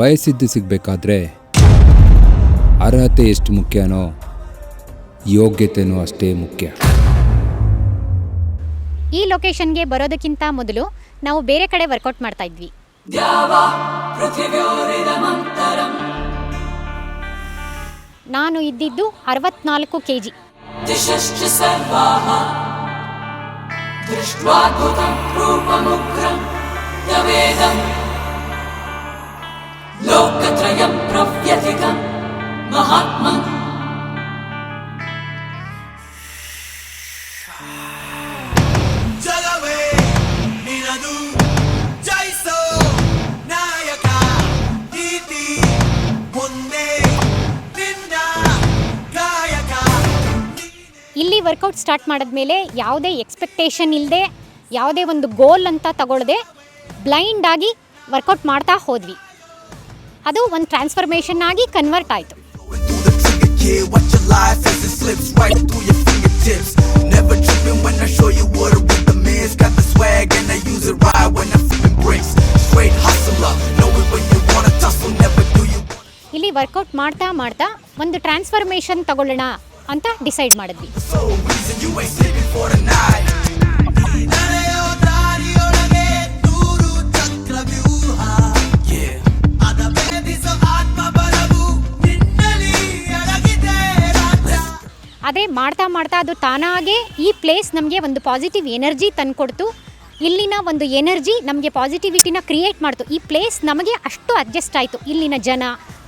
ಬಯಸಿದ್ದು ಸಿಗಬೇಕಾದ್ರೆ ಅರ್ಹತೆ ಎಷ್ಟು ಮುಖ್ಯನೋ ಯೋಗ್ಯತೆಯೂ ಅಷ್ಟೇ ಮುಖ್ಯ. ಈ ಲೊಕೇಶನ್ಗೆ ಬರೋದಕ್ಕಿಂತ ಮೊದಲು ನಾವು ಬೇರೆ ಕಡೆ ವರ್ಕೌಟ್ ಮಾಡ್ತಾ ಇದ್ವಿ. ನಾನು ಇದ್ದಿದ್ದು 64 kg. ಲೋಕತ್ರಯಂ ಪ್ರವ್ಯತಿಗಂ ಮಹಾತ್ಮಂ ಜಗವೇ ನಿನದು ಜೈಸೋ ನಾಯಕ ನೀತಿ ಮುಂದೆ ನಿನ್ನ ಗಾಯಕ. ಇಲ್ಲಿ ವರ್ಕೌಟ್ ಸ್ಟಾರ್ಟ್ ಮಾಡಿದ್ಮೇಲೆ ಯಾವುದೇ ಎಕ್ಸ್ಪೆಕ್ಟೇಷನ್ ಇಲ್ಲದೆ ಯಾವುದೇ ಒಂದು ಗೋಲ್ ಅಂತ ತಗೊಳ್ಳದೆ ಬ್ಲೈಂಡ್ ಆಗಿ ವರ್ಕೌಟ್ ಮಾಡ್ತಾ ಹೋದ್ವಿ. ಅದು ಒಂದು ಟ್ರಾನ್ಸ್ಫಾರ್ಮೇಷನ್ ಆಗಿ ಕನ್ವರ್ಟ್ ಆಯಿತು. ಇಲ್ಲಿ ವರ್ಕೌಟ್ ಮಾಡ್ತಾ ಮಾಡ್ತಾ ಒಂದು ಟ್ರಾನ್ಸ್ಫಾರ್ಮೇಷನ್ ತಗೊಳ್ಳೋಣ ಅಂತ ಡಿಸೈಡ್ ಮಾಡಿದ್ವಿ. ಅದೇ ಮಾಡ್ತಾ ಮಾಡ್ತಾ ಅದು ತಾನಾಗೆ ಈ ಪ್ಲೇಸ್ ನಮಗೆ ಒಂದು ಪಾಸಿಟಿವ್ ಎನರ್ಜಿ ತಂದುಕೊಡ್ತು. ಇಲ್ಲಿನ ಒಂದು ಎನರ್ಜಿ ನಮಗೆ ಪಾಸಿಟಿವಿಟಿನ ಕ್ರಿಯೇಟ್ ಮಾಡ್ತು. ಈ ಪ್ಲೇಸ್ ನಮಗೆ ಅಷ್ಟು ಅಡ್ಜಸ್ಟ್ ಆಯಿತು. ಇಲ್ಲಿನ ಜನ,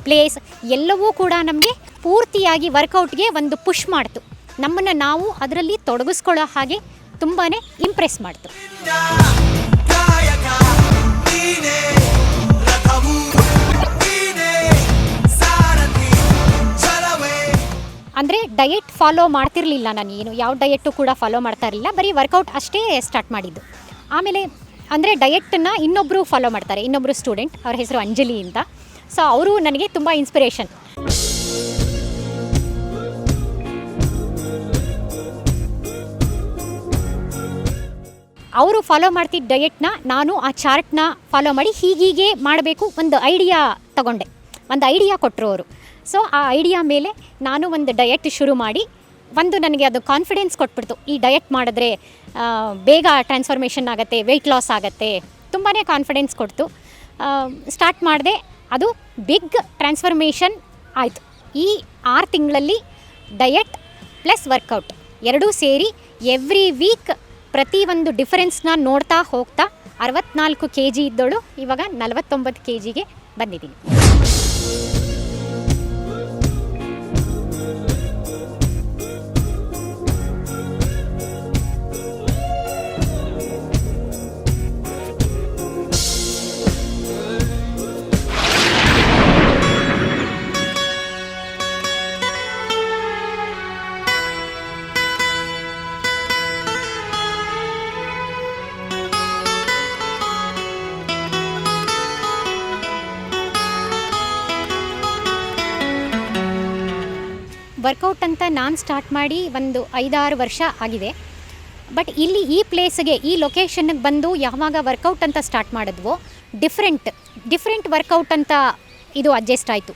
ಪ್ಲೇಸ್ ಎಲ್ಲವೂ ಕೂಡ ನಮಗೆ ಪೂರ್ತಿಯಾಗಿ ವರ್ಕೌಟ್ಗೆ ಒಂದು ಪುಷ್ ಮಾಡ್ತು. ನಮ್ಮನ್ನು ನಾವು ಅದರಲ್ಲಿ ತೊಡಗಿಸ್ಕೊಳ್ಳೋ ಹಾಗೆ ತುಂಬಾ ಇಂಪ್ರೆಸ್ ಮಾಡ್ತು. ಅಂದರೆ ಡಯೆಟ್ ಫಾಲೋ ಮಾಡ್ತಿರಲಿಲ್ಲ ನಾನು. ಯಾವ ಡಯೆಟ್ಟು ಕೂಡ ಫಾಲೋ ಮಾಡ್ತಾ ಇರಲಿಲ್ಲ. ಬರೀ ವರ್ಕೌಟ್ ಅಷ್ಟೇ ಸ್ಟಾರ್ಟ್ ಮಾಡಿದ್ದು. ಆಮೇಲೆ ಅಂದರೆ ಡಯೆಟ್ಟನ್ನು ಇನ್ನೊಬ್ಬರು ಫಾಲೋ ಮಾಡ್ತಾರೆ, ಇನ್ನೊಬ್ಬರು ಸ್ಟೂಡೆಂಟ್, ಅವ್ರ ಹೆಸರು ಅಂಜಲಿ ಅಂತ. ಸೊ ಅವರು ನನಗೆ ತುಂಬ ಇನ್ಸ್ಪಿರೇಷನ್. ಅವರು ಫಾಲೋ ಮಾಡ್ತಿದ್ದ ಡಯೆಟ್ನ ನಾನು ಆ ಚಾರ್ಟ್ನ ಫಾಲೋ ಮಾಡಿ ಹೀಗೀಗೆ ಮಾಡಬೇಕು ಒಂದು ಐಡಿಯಾ ತಗೊಂಡೆ. ಒಂದು ಐಡಿಯಾ ಕೊಟ್ಟರು ಅವರು. ಸೊ ಆ ಐಡಿಯಾ ಮೇಲೆ ನಾನು ಒಂದು ಡಯೆಟ್ ಶುರು ಮಾಡಿ ನನಗೆ ಅದು ಕಾನ್ಫಿಡೆನ್ಸ್ ಕೊಟ್ಬಿಡ್ತು. ಈ ಡಯೆಟ್ ಮಾಡಿದ್ರೆ ಬೇಗ ಟ್ರಾನ್ಸ್ಫಾರ್ಮೇಷನ್ ಆಗುತ್ತೆ, ವೆಯ್ಟ್ ಲಾಸ್ ಆಗುತ್ತೆ, ತುಂಬಾ ಕಾನ್ಫಿಡೆನ್ಸ್ ಕೊಡ್ತು. ಸ್ಟಾರ್ಟ್ ಮಾಡಿದೆ. ಅದು ಬಿಗ್ ಟ್ರಾನ್ಸ್ಫಾರ್ಮೇಷನ್ ಆಯಿತು. ಈ 6 ತಿಂಗಳಲ್ಲಿ ಡಯೆಟ್ ಪ್ಲಸ್ ವರ್ಕೌಟ್ ಎರಡೂ ಸೇರಿ ಎವ್ರಿ ವೀಕ್ ಪ್ರತಿಯೊಂದು ಡಿಫರೆನ್ಸ್ನ ನೋಡ್ತಾ ಹೋಗ್ತಾ 64 kg ಇದ್ದೋಳು ಇವಾಗ 49 kgಗೆ ಬಂದಿದ್ದೀನಿ. ವರ್ಕೌಟ್ ಅಂತ ನಾನು ಸ್ಟಾರ್ಟ್ ಮಾಡಿ ಒಂದು 5-6 ವರ್ಷ ಆಗಿದೆ. ಬಟ್ ಇಲ್ಲಿ ಈ ಪ್ಲೇಸ್ಗೆ, ಈ ಲೊಕೇಶನ್ಗೆ ಬಂದು ಯಾವಾಗ ವರ್ಕೌಟ್ ಅಂತ ಸ್ಟಾರ್ಟ್ ಮಾಡಿದ್ವೋ ಡಿಫ್ರೆಂಟ್ ವರ್ಕೌಟ್ ಅಂತ ಇದು ಅಡ್ಜಸ್ಟ್ ಆಯಿತು.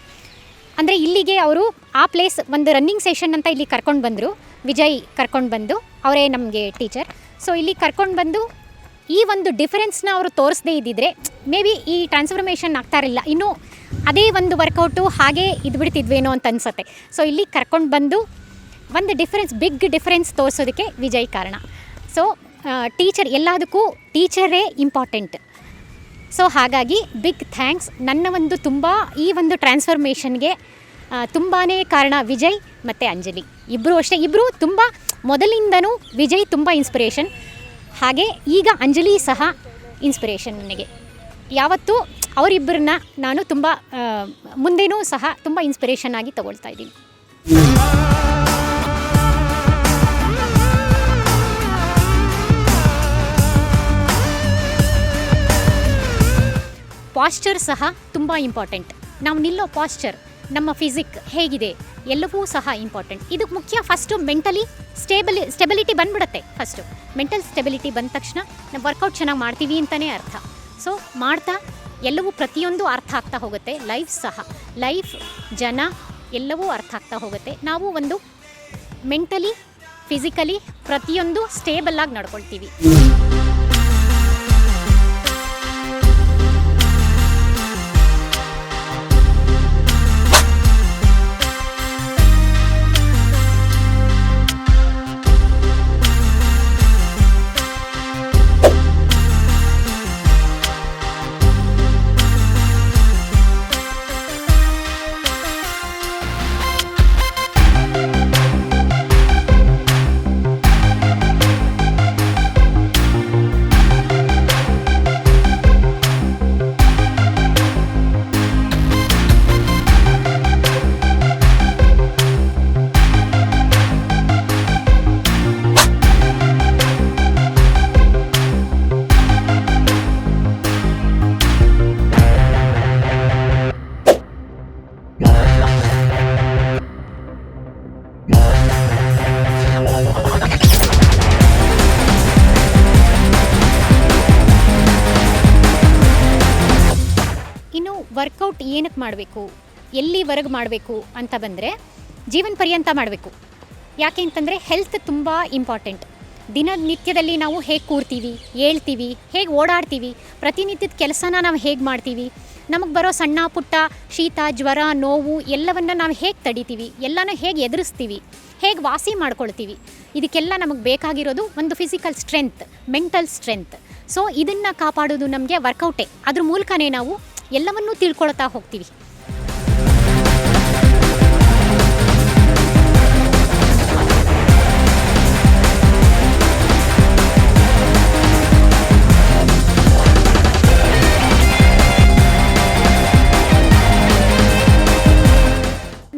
ಅಂದರೆ ಇಲ್ಲಿಗೆ ಅವರು ಆ ಪ್ಲೇಸ್ ಒಂದು ರನ್ನಿಂಗ್ ಸೆಷನ್ ಅಂತ ಇಲ್ಲಿ ಕರ್ಕೊಂಡು ಬಂದರು. ವಿಜಯ್ ಕರ್ಕೊಂಡು ಬಂದು, ಅವರೇ ನಮಗೆ ಟೀಚರ್. ಸೊ ಇಲ್ಲಿ ಕರ್ಕೊಂಡು ಬಂದು ಈ ಒಂದು ಡಿಫರೆನ್ಸ್ನ ಅವರು ತೋರಿಸದೇ ಇದ್ದಿದ್ರೆ ಮೇ ಬಿ ಈ ಟ್ರಾನ್ಸ್ಫಾರ್ಮೇಷನ್ ಆಗ್ತಾ ಇರಲಿಲ್ಲ. ಇನ್ನೂ ಅದೇ ಒಂದು ವರ್ಕೌಟು ಹಾಗೇ ಇದ್ಬಿಡ್ತಿದ್ವೇನೋ ಅಂತ ಅನಿಸುತ್ತೆ. ಸೊ ಇಲ್ಲಿ ಕರ್ಕೊಂಡು ಬಂದು ಒಂದು ಬಿಗ್ ಡಿಫರೆನ್ಸ್ ತೋರಿಸೋದಕ್ಕೆ ವಿಜಯ್ ಕಾರಣ. ಸೊ ಟೀಚರ್, ಎಲ್ಲದಕ್ಕೂ ಟೀಚರೇ ಇಂಪಾರ್ಟೆಂಟ್. ಸೊ ಹಾಗಾಗಿ ಬಿಗ್ ಥ್ಯಾಂಕ್ಸ್. ನನ್ನ ಒಂದು ಈ ಒಂದು ಟ್ರಾನ್ಸ್ಫಾರ್ಮೇಷನ್ಗೆ ತುಂಬಾ ಕಾರಣ ವಿಜಯ್ ಮತ್ತು ಅಂಜಲಿ. ಇಬ್ಬರು ಅಷ್ಟೇ. ಇಬ್ಬರು ತುಂಬ ಮೊದಲಿಂದನೂ ವಿಜಯ್ ತುಂಬ ಇನ್ಸ್ಪಿರೇಷನ್, ಹಾಗೆ ಈಗ ಅಂಜಲಿ ಸಹ ಇನ್ಸ್ಪಿರೇಷನ್ ನನಗೆ. ಯಾವತ್ತೂ ಅವರಿಬ್ಬರನ್ನ ನಾನು ತುಂಬ ಮುಂದೆನೂ ಸಹ ತುಂಬ ಇನ್ಸ್ಪಿರೇಷನ್ ಆಗಿ ತಗೊಳ್ತಾ ಇದ್ದೀನಿ. ಪಾಶ್ಚರ್ ಸಹ ತುಂಬ ಇಂಪಾರ್ಟೆಂಟ್. ನಾವು ನಿಲ್ಲೋ ಪಾಶ್ಚರ್, ನಮ್ಮ ಫಿಸಿಕ್ ಹೇಗಿದೆ ಎಲ್ಲವೂ ಸಹ ಇಂಪಾರ್ಟೆಂಟ್. ಇದಕ್ಕೆ ಮುಖ್ಯ ಫಸ್ಟು ಮೆಂಟಲಿ ಸ್ಟೆಬಿಲಿಟಿ ಬಂದ್ಬಿಡುತ್ತೆ. ಫಸ್ಟು ಮೆಂಟಲ್ ಸ್ಟೆಬಿಲಿಟಿ ಬಂದ ತಕ್ಷಣ ನಾವು ವರ್ಕೌಟ್ ಚೆನ್ನಾಗಿ ಮಾಡ್ತೀವಿ ಅಂತಲೇ ಅರ್ಥ. ಸೊ ಮಾಡ್ತಾ ಎಲ್ಲವೂ ಪ್ರತಿಯೊಂದು ಅರ್ಥ ಆಗ್ತಾ ಹೋಗುತ್ತೆ. ಲೈಫ್ ಸಹ, ಲೈಫ್, ಜನ ಎಲ್ಲವೂ ಅರ್ಥ ಆಗ್ತಾ ಹೋಗುತ್ತೆ. ನಾವು ಒಂದು ಮೆಂಟಲಿ, ಫಿಸಿಕಲಿ ಪ್ರತಿಯೊಂದು ಸ್ಟೇಬಲ್ಲಾಗಿ ನಡ್ಕೊಳ್ತೀವಿ. ಇನ್ನು ವರ್ಕೌಟ್ ಏನಕ್ಕೆ ಮಾಡಬೇಕು, ಎಲ್ಲಿವರೆಗೆ ಮಾಡಬೇಕು ಅಂತ ಬಂದರೆ ಜೀವನ ಪರ್ಯಂತ ಮಾಡಬೇಕು. ಯಾಕೆ ಅಂತಂದರೆ ಹೆಲ್ತ್ ತುಂಬ ಇಂಪಾರ್ಟೆಂಟ್. ದಿನನಿತ್ಯದಲ್ಲಿ ನಾವು ಹೇಗೆ ಕೂರ್ತೀವಿ, ಹೇಳ್ತೀವಿ, ಹೇಗೆ ಓಡಾಡ್ತೀವಿ, ಪ್ರತಿನಿತ್ಯದ ಕೆಲಸನ ನಾವು ಹೇಗೆ ಮಾಡ್ತೀವಿ, ನಮಗೆ ಬರೋ ಸಣ್ಣ ಪುಟ್ಟ ಶೀತ, ಜ್ವರ, ನೋವು ಎಲ್ಲವನ್ನು ನಾವು ಹೇಗೆ ತಡಿತೀವಿ, ಎಲ್ಲನೂ ಹೇಗೆ ಎದುರಿಸ್ತೀವಿ, ಹೇಗೆ ವಾಸಿ ಮಾಡ್ಕೊಳ್ತೀವಿ, ಇದಕ್ಕೆಲ್ಲ ನಮಗೆ ಬೇಕಾಗಿರೋದು ಒಂದು physical strength, mental strength. So ಇದನ್ನು ಕಾಪಾಡೋದು ನಮಗೆ ವರ್ಕೌಟೇ. ಅದ್ರ ಮೂಲಕನೇ ನಾವು ಎಲ್ಲವನ್ನೂ ತಿಳ್ಕೊಳ್ತಾ ಹೋಗ್ತೀವಿ.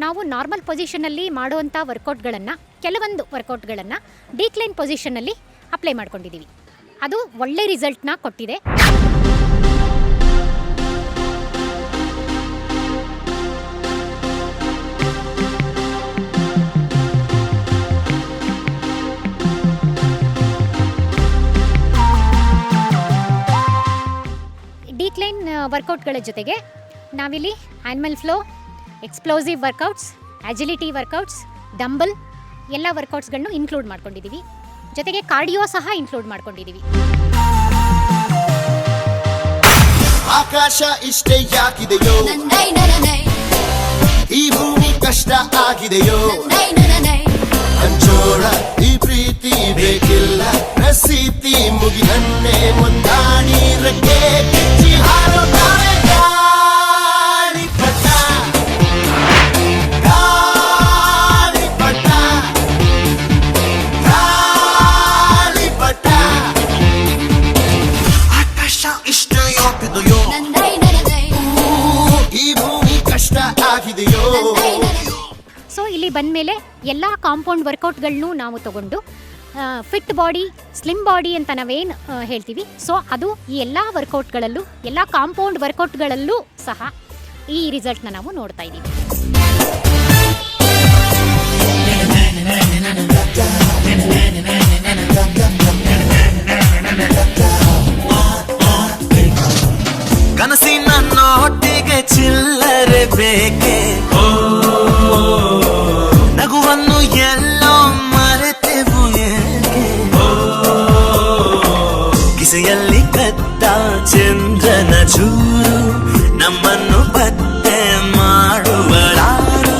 ನಾವು ನಾರ್ಮಲ್ ಪೊಸಿಷನಲ್ಲಿ ಮಾಡುವಂಥ ವರ್ಕೌಟ್ಗಳನ್ನು, ಕೆಲವೊಂದು ವರ್ಕೌಟ್ಗಳನ್ನು ಡಿಕ್ಲೈನ್ ಪೊಸಿಷನ್ನಲ್ಲಿ ಅಪ್ಲೈ ಮಾಡ್ಕೊಂಡಿದ್ದೀವಿ. ಅದು ಒಳ್ಳೆ ರಿಸಲ್ಟ್ನ ಕೊಟ್ಟಿದೆ. ಡಿಕ್ಲೈನ್ ವರ್ಕೌಟ್ಗಳ ಜೊತೆಗೆ ನಾವಿಲ್ಲಿ animal flow, explosive workouts, agility workouts, dumbbell ಎಲ್ಲ ವರ್ಕೌಟ್ಸ್ಗಳನ್ನು ಇನ್ಕ್ಲೂಡ್ ಮಾಡ್ಕೊಂಡಿದ್ದೀವಿ. ಜೊತೆಗೆ ಕಾರ್ಡಿಯೋ ಸಹ ಇನ್ಕ್ಲೂಡ್ ಮಾಡ್ಕೊಂಡಿದ್ದೀವಿ. ಆಕಾಶ ಇಷ್ಟೇ ಯಾಕಿದೆಯೋ, ಈ ಭೂಮಿ ಕಷ್ಟ ಆಗಿದೆಯೋ, ಹಂಚೋಳ ಈ ಪ್ರೀತಿ ಬೇಕಿಲ್ಲ, ರಸೀತಿ ಮುಗಿದನ್ನೇ ಮುಂದಾಡಿ ರೆಕ್ಕೆ ಕಿಚ್ಚಿ ಹಾರುತ್ತಾರೆ. ಸೊ ಇಲ್ಲಿ ಬಂದಮೇಲೆ ಎಲ್ಲ ಕಾಂಪೌಂಡ್ ವರ್ಕೌಟ್ಗಳನ್ನೂ ನಾವು ತಗೊಂಡು ಫಿಟ್ ಬಾಡಿ, ಸ್ಲಿಮ್ ಬಾಡಿ ಅಂತ ನಾವೇನು ಹೇಳ್ತೀವಿ, ಸೊ ಅದು ಈ ಎಲ್ಲ ವರ್ಕೌಟ್ಗಳಲ್ಲೂ, ಎಲ್ಲ ಕಾಂಪೌಂಡ್ ವರ್ಕೌಟ್ಗಳಲ್ಲೂ ಸಹ ಈ ರಿಸಲ್ಟ್ನ ನಾವು ನೋಡ್ತಾ ಇದ್ದೀವಿ. ಕನಸಿನ ನೋಟಿಗೆ ಚಿಲ್ಲರೆ ಬೇಕೆ, ನಗುವನ್ನು ಎಲ್ಲೋ ಮರೆತೆವು ಏಕೆ, ಕಿಸೆಯಲ್ಲಿ ಕದ್ದ ಚಂದ್ರನ ಚೂರು ನಮ್ಮನ್ನು ಪತ್ತೆ ಮಾಡುವಳಾರು.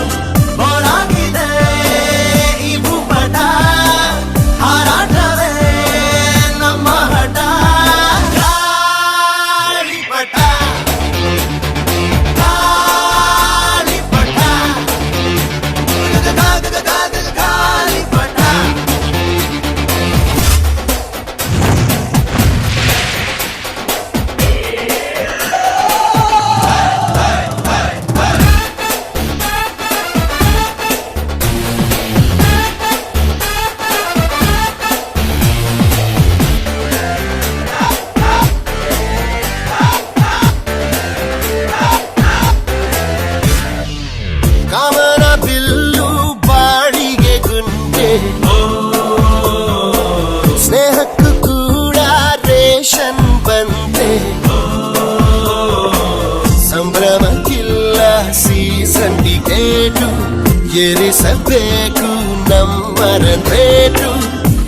ಏರಿಸಬೇಕು ನಂಬರ ರೇಟು.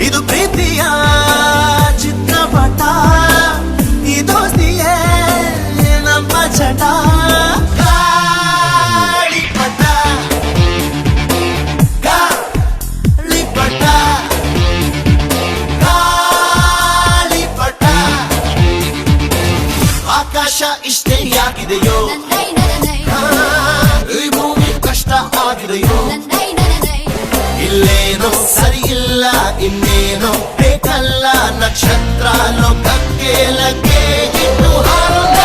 ಇದು ಪ್ರೀತಿಯ ಚಿತ್ರಪಟ, ಈ ದೋಸ್ತಿಯೇ ನಮ್ಮ ಚಟ. ಗಾಳಿಪಟ, ಗಾಳಿಪಟ, ಗಾಳಿಪಟ. ಆಕಾಶ ಇಷ್ಟೇ ಯಾಕಿದೆಯೋ, ಈ ಭೂಮಿ ಕಷ್ಟ ಆಗಿದೆಯೋ, ಇಲ್ಲೇನೋ ಸರಿ ಇಲ್ಲ ಇನ್ನೇನೋ ಬೇಕಲ್ಲ, ನಕ್ಷತ್ರ ಲೋಕಕ್ಕೆ ಲಗ್ಗೆ ಇಟ್ಟು ಹಾರೋಣ.